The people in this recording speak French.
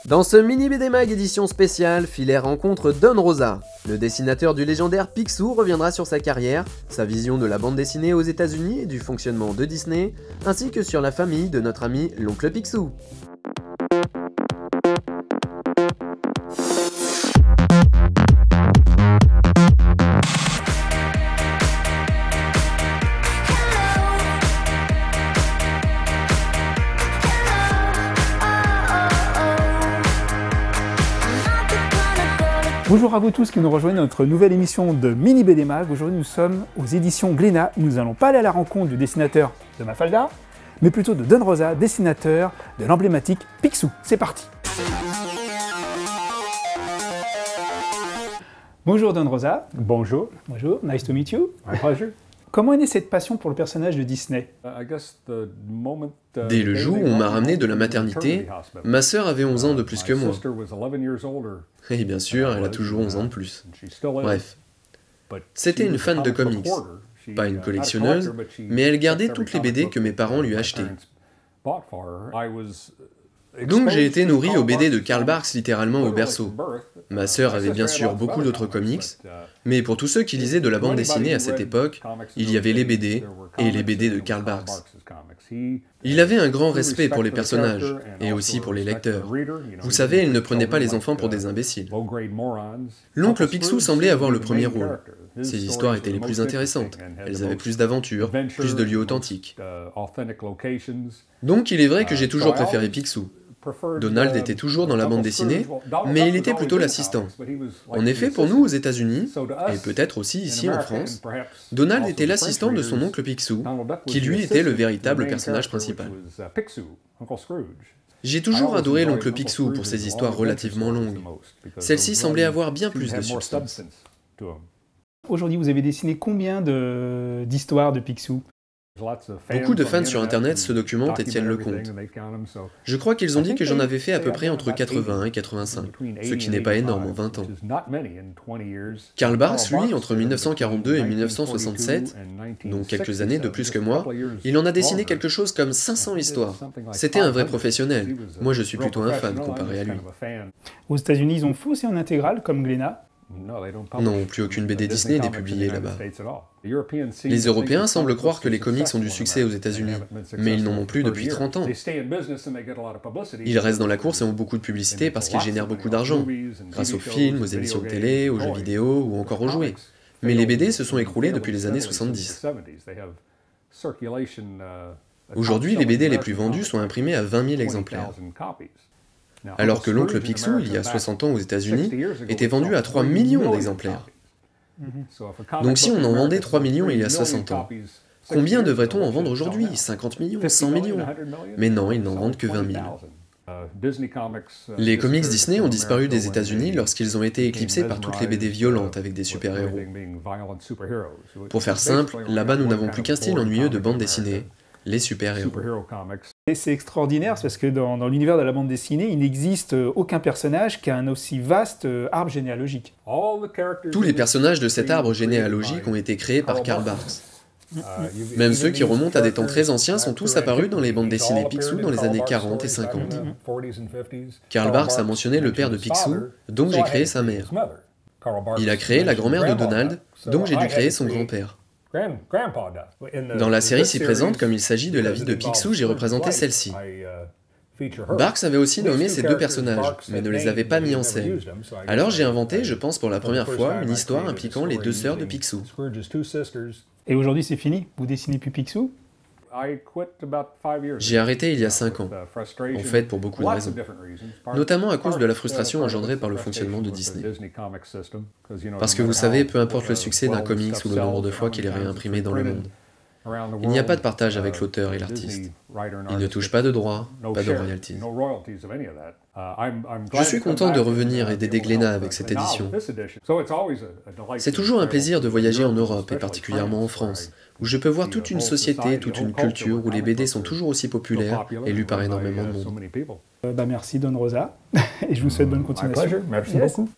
Dans ce mini BD Mag édition spéciale, Filet rencontre Don Rosa. Le dessinateur du légendaire Picsou reviendra sur sa carrière, sa vision de la bande dessinée aux États-Unis et du fonctionnement de Disney, ainsi que sur la famille de notre ami l'oncle Picsou. Bonjour à vous tous qui nous rejoignent dans notre nouvelle émission de Mini BD Mag. Aujourd'hui nous sommes aux éditions Glénat. Nous n'allons pas aller à la rencontre du dessinateur de Mafalda, mais plutôt de Don Rosa, dessinateur de l'emblématique Picsou. C'est parti. Bonjour Don Rosa. Bonjour. Bonjour, nice to meet you. My pleasure. Comment est née cette passion pour le personnage de Disney? Dès le jour où on m'a ramené de la maternité, ma sœur avait 11 ans de plus que moi. Et bien sûr, elle a toujours 11 ans de plus. Bref. C'était une fan de comics. Pas une collectionneuse, mais elle gardait toutes les BD que mes parents lui achetaient. Donc j'ai été nourri aux BD de Karl Barks littéralement au berceau. Ma sœur avait bien sûr beaucoup d'autres comics, mais pour tous ceux qui lisaient de la bande dessinée à cette époque, il y avait les BD et les BD de Karl Barks. Il avait un grand respect pour les personnages, et aussi pour les lecteurs. Vous savez, il ne prenait pas les enfants pour des imbéciles. L'oncle Picsou semblait avoir le premier rôle. Ses histoires étaient les plus intéressantes, elles avaient plus d'aventures, plus de lieux authentiques. Donc il est vrai que j'ai toujours préféré Picsou. Donald était toujours dans la bande dessinée, mais il était plutôt l'assistant. En effet, pour nous aux États-Unis, et peut-être aussi ici en France, Donald était l'assistant de son oncle Picsou, qui lui était le véritable personnage principal. J'ai toujours adoré l'oncle Picsou pour ses histoires relativement longues. Celle-ci semblait avoir bien plus de substance. Aujourd'hui, vous avez dessiné combien d'histoires de Picsou? Beaucoup de fans sur internet se documentent et tiennent le compte. Je crois qu'ils ont dit que j'en avais fait à peu près entre 80 et 85, ce qui n'est pas énorme en 20 ans. Karl Barks, lui, entre 1942 et 1967, donc quelques années de plus que moi, il en a dessiné quelque chose comme 500 histoires. C'était un vrai professionnel. Moi, je suis plutôt un fan comparé à lui. Aux États-Unis, ils ont fait aussi en intégrale, comme Glénat? Non, plus aucune BD Disney n'est publiée là-bas. Les Européens semblent croire que les comics ont du succès aux États-Unis, mais ils n'en ont plus depuis 30 ans. Ils restent dans la course et ont beaucoup de publicité parce qu'ils génèrent beaucoup d'argent, grâce aux films, aux émissions de télé, aux jeux vidéo ou encore aux jouets. Mais les BD se sont écroulés depuis les années 70. Aujourd'hui, les BD les plus vendus sont imprimés à 20 000 exemplaires. Alors que l'oncle Picsou, il y a 60 ans aux États-Unis, était vendu à 3 millions d'exemplaires. Donc si on en vendait 3 millions il y a 60 ans, combien devrait-on en vendre aujourd'hui? 50 millions? 100 millions? Mais non, ils n'en vendent que 20 000. Les comics Disney ont disparu des États-Unis lorsqu'ils ont été éclipsés par toutes les BD violentes avec des super-héros. Pour faire simple, là-bas nous n'avons plus qu'un style ennuyeux de bande dessinée, les super-héros. Et c'est extraordinaire parce que dans l'univers de la bande dessinée, il n'existe aucun personnage qui a un aussi vaste arbre généalogique. Tous les personnages de cet arbre généalogique ont été créés par Karl Barks. Même ceux qui remontent à des temps très anciens sont tous apparus dans les bandes dessinées Picsou dans les années 40 et 50. Karl Barks a mentionné le père de Picsou, donc j'ai créé sa mère. Il a créé la grand-mère de Donald, donc j'ai dû créer son grand-père. Dans la série ci présente, comme il s'agit de la vie de Picsou, j'ai représenté celle-ci. Barks avait aussi nommé ces deux personnages, mais ne les avait pas mis en scène. Alors j'ai inventé, je pense pour la première fois, une histoire impliquant les deux sœurs de Picsou. Et aujourd'hui c'est fini? Vous dessinez plus Picsou? J'ai arrêté il y a 5 ans, en fait pour beaucoup de raisons, notamment à cause de la frustration engendrée par le fonctionnement de Disney. Parce que vous savez, peu importe le succès d'un comics ou le nombre de fois qu'il est réimprimé dans le monde, il n'y a pas de partage avec l'auteur et l'artiste. Il ne touche pas de droits, pas de royalties. Je suis content de revenir et d'aider Glénat avec cette édition. C'est toujours un plaisir de voyager en Europe, et particulièrement en France, où je peux voir toute une société, toute une culture, où les BD sont toujours aussi populaires et lus par énormément de monde. Merci Don Rosa, et je vous souhaite bonne continuation. Merci beaucoup.